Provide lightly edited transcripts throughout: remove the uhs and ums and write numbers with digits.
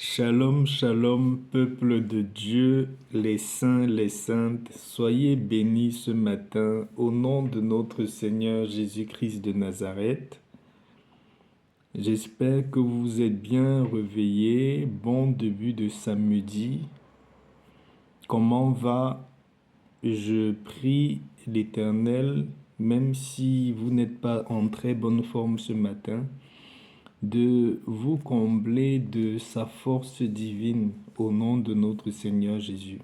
Shalom, shalom, peuple de Dieu, les saints, les saintes, soyez bénis ce matin au nom de notre Seigneur Jésus-Christ de Nazareth. J'espère que vous êtes bien réveillés. Bon début de samedi. Comment va? Je prie l'Éternel, même si vous n'êtes pas en très bonne forme ce matin, de vous combler de sa force divine au nom de notre Seigneur Jésus.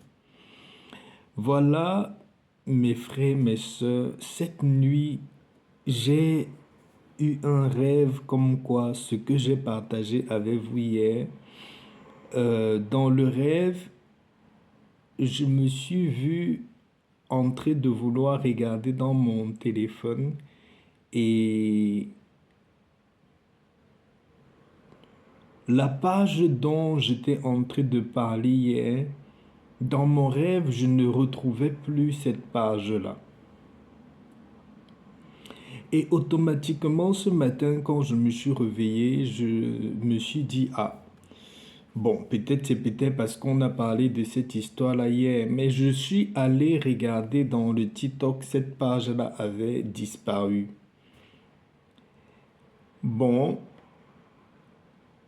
Voilà, mes frères, mes sœurs, cette nuit, j'ai eu un rêve comme quoi ce que j'ai partagé avec vous hier. Dans le rêve, je me suis vu en train de vouloir regarder dans mon téléphone et la page dont j'étais en train de parler hier, dans mon rêve, je ne retrouvais plus cette page-là. Et automatiquement, ce matin, quand je me suis réveillé, je me suis dit, ah, bon, peut-être c'est peut-être parce qu'on a parlé de cette histoire-là hier, mais je suis allé regarder dans le TikTok, cette page-là avait disparu. Bon,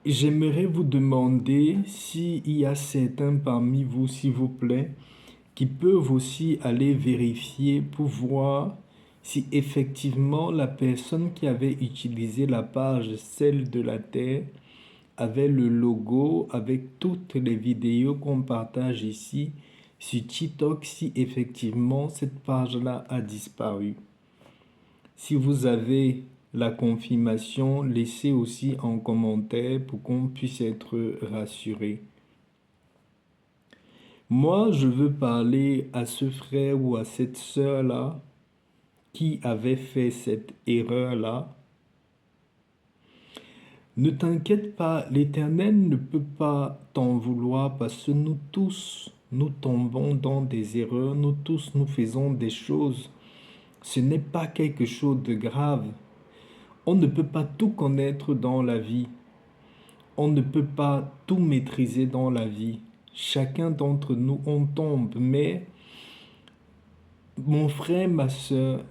j'aimerais vous demander s'il y a certains parmi vous, s'il vous plaît, qui peuvent aussi aller vérifier pour voir si effectivement la personne qui avait utilisé la page, celle de la Terre, avait le logo avec toutes les vidéos qu'on partage ici sur TikTok, si effectivement cette page-là a disparu. Si vous avez la confirmation, laissez aussi en commentaire pour qu'on puisse être rassuré. Moi, je veux parler à ce frère ou à cette sœur-là qui avait fait cette erreur-là. Ne t'inquiète pas, l'Éternel ne peut pas t'en vouloir parce que nous tous, nous tombons dans des erreurs, nous tous, nous faisons des choses. Ce n'est pas quelque chose de grave. On ne peut pas tout connaître dans la vie. On ne peut pas tout maîtriser dans la vie. Chacun d'entre nous, on tombe, mais mon frère, ma soeur,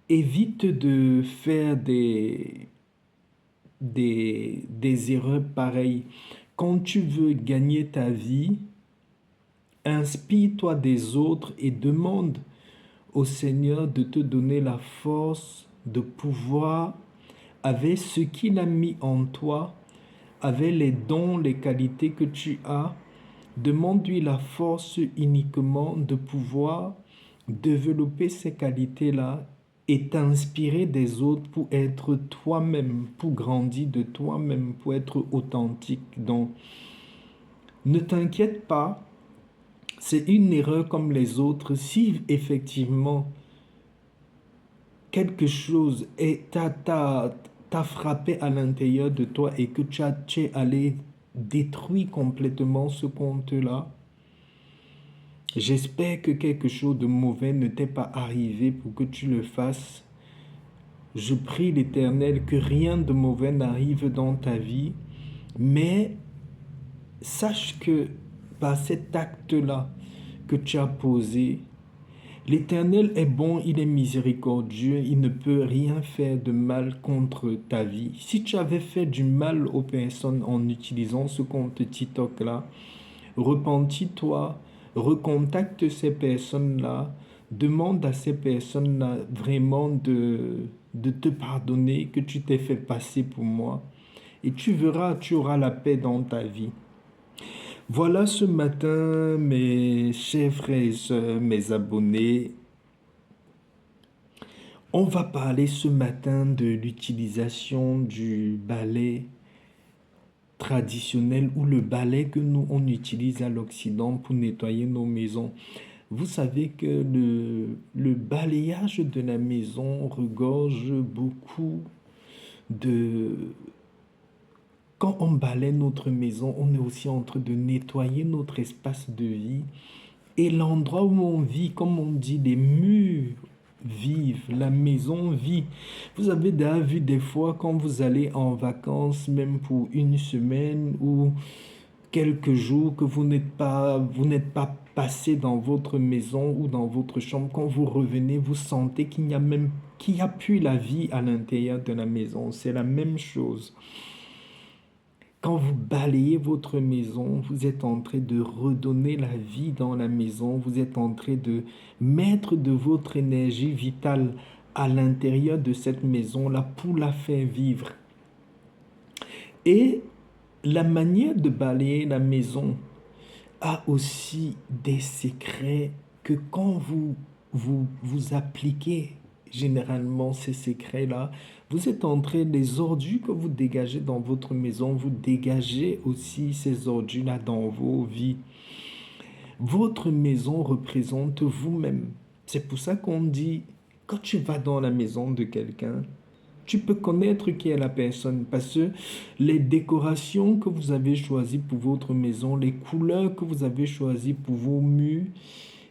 évite de faire des erreurs pareilles. Quand tu veux gagner ta vie, inspire-toi des autres et demande au Seigneur de te donner la force de pouvoir, avec ce qu'il a mis en toi, avec les dons, les qualités que tu as, demande-lui la force uniquement de pouvoir développer ces qualités-là et t'inspirer des autres pour être toi-même, pour grandir de toi-même, pour être authentique. Donc, ne t'inquiète pas, c'est une erreur comme les autres. Si effectivement quelque chose t'a frappé à l'intérieur de toi et que tu es allé détruire complètement ce compte-là, j'espère que quelque chose de mauvais ne t'est pas arrivé pour que tu le fasses. Je prie l'Éternel que rien de mauvais n'arrive dans ta vie, mais sache que par cet acte-là que tu as posé, l'Éternel est bon, il est miséricordieux, il ne peut rien faire de mal contre ta vie. Si tu avais fait du mal aux personnes en utilisant ce compte TikTok-là, repentis-toi, recontacte ces personnes-là, demande à ces personnes-là vraiment de te pardonner, que tu t'es fait passer pour moi. Et tu verras, tu auras la paix dans ta vie. Voilà ce matin, mes chers frères et sœurs, mes abonnés. On va parler ce matin de l'utilisation du balai traditionnel ou le balai que nous on utilise à l'Occident pour nettoyer nos maisons. Vous savez que le balayage de la maison regorge beaucoup de... Quand on balaie notre maison, on est aussi en train de nettoyer notre espace de vie et l'endroit où on vit, comme on dit, les murs vive, la maison vit. Vous avez déjà vu des fois quand vous allez en vacances, même pour une semaine ou quelques jours, que vous n'êtes pas passé dans votre maison ou dans votre chambre. Quand vous revenez, vous sentez qu'il n'y a plus la vie à l'intérieur de la maison. C'est la même chose. Quand vous balayez votre maison, vous êtes en train de redonner la vie dans la maison, vous êtes en train de mettre de votre énergie vitale à l'intérieur de cette maison-là pour la faire vivre. Et la manière de balayer la maison a aussi des secrets que quand vous appliquez généralement ces secrets-là, vous êtes en train, les ordures que vous dégagez dans votre maison, vous dégagez aussi ces ordures-là dans vos vies. Votre maison représente vous-même. C'est pour ça qu'on dit, quand tu vas dans la maison de quelqu'un, tu peux connaître qui est la personne parce que les décorations que vous avez choisies pour votre maison, les couleurs que vous avez choisies pour vos murs,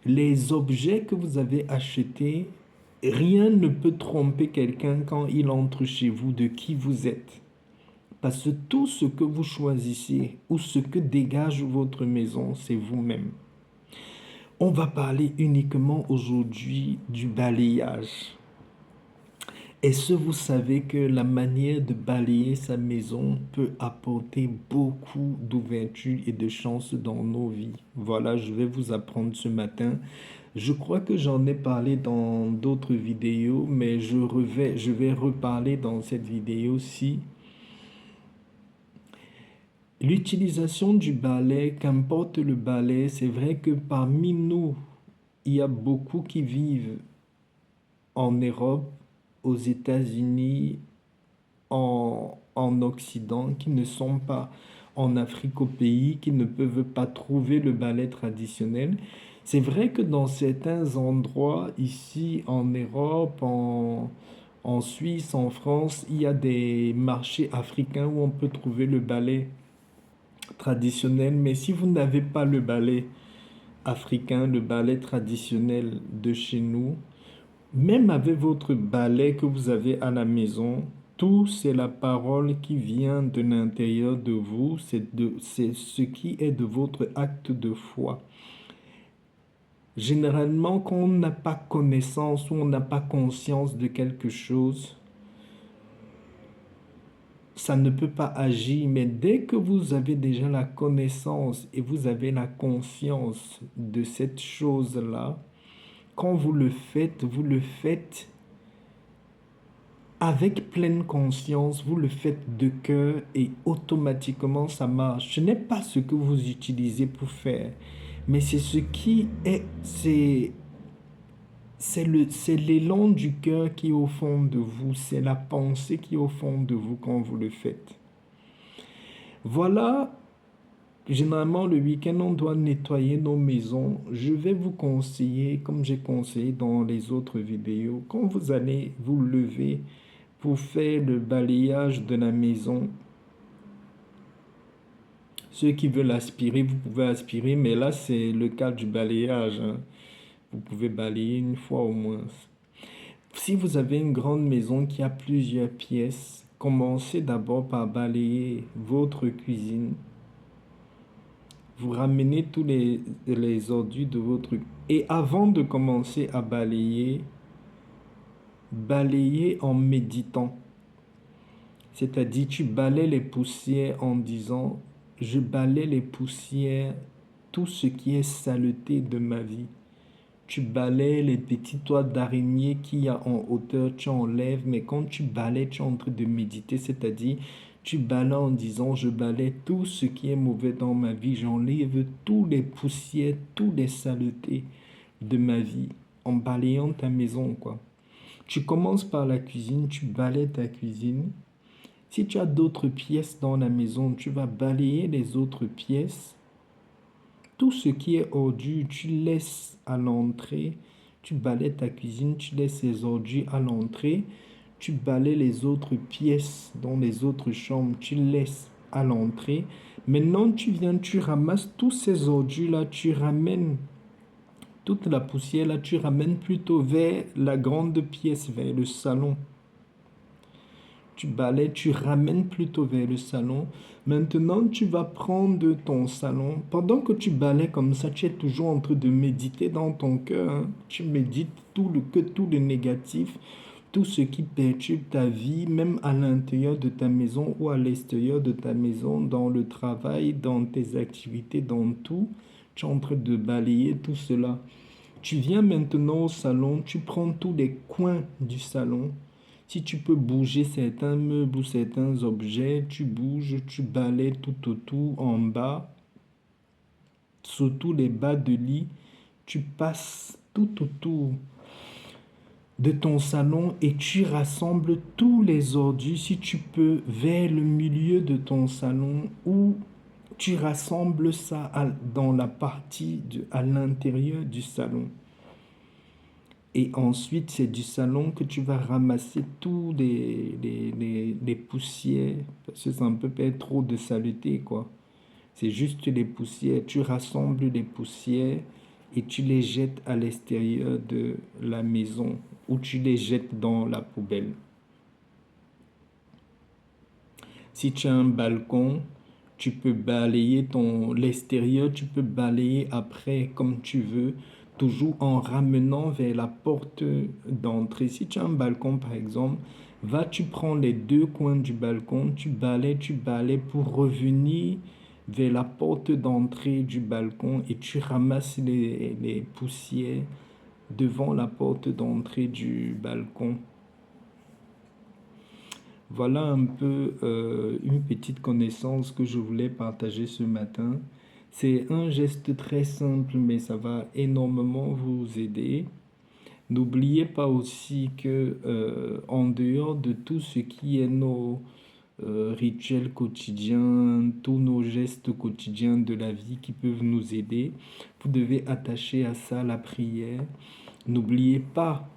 les objets que vous avez achetés, rien ne peut tromper quelqu'un quand il entre chez vous de qui vous êtes. Parce que tout ce que vous choisissez ou ce que dégage votre maison, c'est vous-même. On va parler uniquement aujourd'hui du balayage. Est-ce que vous savez que la manière de balayer sa maison peut apporter beaucoup d'ouverture et de chance dans nos vies? Voilà, je vais vous apprendre ce matin. Je crois que j'en ai parlé dans d'autres vidéos, mais je vais reparler dans cette vidéo-ci. L'utilisation du balai, qu'importe le balai, c'est vrai que parmi nous, il y a beaucoup qui vivent en Europe, aux États-Unis, en Occident, qui ne sont pas en Afrique au pays, qui ne peuvent pas trouver le ballet traditionnel. C'est vrai que dans certains endroits, ici en Europe, en Suisse, en France, il y a des marchés africains où on peut trouver le ballet traditionnel. Mais si vous n'avez pas le ballet africain, le ballet traditionnel de chez nous, même avec votre balai que vous avez à la maison, tout c'est la parole qui vient de l'intérieur de vous, c'est ce qui est de votre acte de foi. Généralement, quand on n'a pas connaissance ou on n'a pas conscience de quelque chose, ça ne peut pas agir, mais dès que vous avez déjà la connaissance et vous avez la conscience de cette chose-là, quand vous le faites avec pleine conscience, vous le faites de cœur et automatiquement ça marche. Ce n'est pas ce que vous utilisez pour faire, mais c'est ce qui est, c'est l'élan du cœur qui est au fond de vous, c'est la pensée qui est au fond de vous quand vous le faites. Voilà, généralement le week-end on doit nettoyer nos maisons. Je vais vous conseiller, comme j'ai conseillé dans les autres vidéos, quand vous allez vous lever pour faire le balayage de la maison, ceux qui veulent aspirer, vous pouvez aspirer, mais là c'est le cas du balayage, hein. Vous pouvez balayer une fois au moins. Si vous avez une grande maison qui a plusieurs pièces, commencez d'abord par balayer votre cuisine. Vous ramenez tous les ordures de votre... Et avant de commencer à balayer, balayez en méditant. C'est-à-dire, tu balayes les poussières en disant, je balaye les poussières, tout ce qui est saleté de ma vie. Tu balayes les petits toits d'araignée qu'il y a en hauteur, tu enlèves, mais quand tu balayes, tu es en train de méditer, c'est-à-dire, tu balayes en disant, je balaye tout ce qui est mauvais dans ma vie, j'enlève tous les poussières, tous les saletés de ma vie, en balayant ta maison, quoi. Tu commences par la cuisine, tu balayes ta cuisine. Si tu as d'autres pièces dans la maison, tu vas balayer les autres pièces. Tout ce qui est ordure, tu laisses à l'entrée. Tu balayes ta cuisine, tu laisses les ordures à l'entrée. Tu balayes les autres pièces dans les autres chambres, tu laisses à l'entrée. Maintenant, tu viens, tu ramasses tous ces ordures-là, tu ramènes Toute la poussière, là, tu ramènes plutôt vers la grande pièce, vers le salon. Tu balais, tu ramènes plutôt vers le salon. Maintenant, tu vas prendre ton salon. Pendant que tu balais comme ça, tu es toujours en train de méditer dans ton cœur, hein. Tu médites tout le négatif, tout ce qui perturbe ta vie, même à l'intérieur de ta maison ou à l'extérieur de ta maison, dans le travail, dans tes activités, dans tout. Tu es en train de balayer tout cela. Tu viens maintenant au salon, tu prends tous les coins du salon. Si tu peux bouger certains meubles ou certains objets, tu bouges, tu balaies tout autour, en bas, surtout les bas de lit. Tu passes tout autour de ton salon et tu rassembles tous les ordures, si tu peux, vers le milieu de ton salon ou tu rassembles ça dans la partie à l'intérieur du salon. Et ensuite, c'est du salon que tu vas ramasser tous les poussières, parce que ça ne peut pas être trop de saleté, quoi. C'est juste les poussières. Tu rassembles les poussières et tu les jettes à l'extérieur de la maison ou tu les jettes dans la poubelle. Si tu as un balcon, tu peux balayer l'extérieur, tu peux balayer après comme tu veux, toujours en ramenant vers la porte d'entrée. Si tu as un balcon, par exemple, tu prends les deux coins du balcon, tu balais pour revenir vers la porte d'entrée du balcon et tu ramasses les poussières devant la porte d'entrée du balcon. Voilà un peu une petite connaissance que je voulais partager ce matin. C'est un geste très simple, mais ça va énormément vous aider. N'oubliez pas aussi que en dehors de tout ce qui est nos rituels quotidiens, tous nos gestes quotidiens de la vie qui peuvent nous aider, vous devez attacher à ça la prière. N'oubliez pas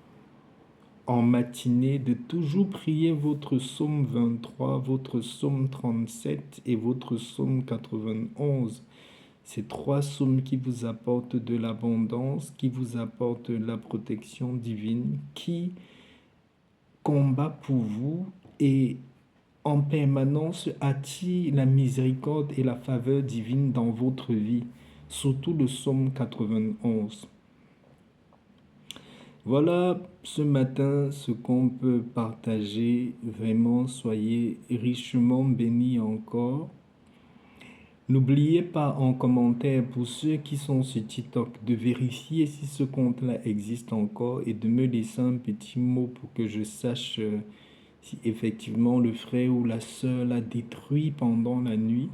en matinée de toujours prier votre psaume 23, votre psaume 37 et votre psaume 91. Ces trois psaumes qui vous apportent de l'abondance, qui vous apportent la protection divine, qui combat pour vous et en permanence attire la miséricorde et la faveur divine dans votre vie, surtout le psaume 91. Voilà ce matin ce qu'on peut partager. Vraiment, soyez richement bénis encore. N'oubliez pas en commentaire pour ceux qui sont sur TikTok de vérifier si ce compte-là existe encore et de me laisser un petit mot pour que je sache si effectivement le frère ou la sœur l'a détruit pendant la nuit.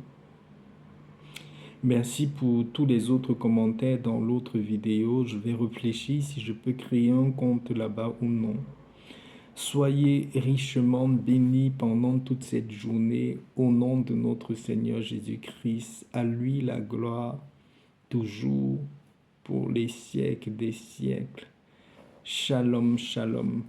Merci pour tous les autres commentaires dans l'autre vidéo. Je vais réfléchir si je peux créer un compte là-bas ou non. Soyez richement bénis pendant toute cette journée au nom de notre Seigneur Jésus-Christ. À lui la gloire, toujours pour les siècles des siècles. Shalom, shalom.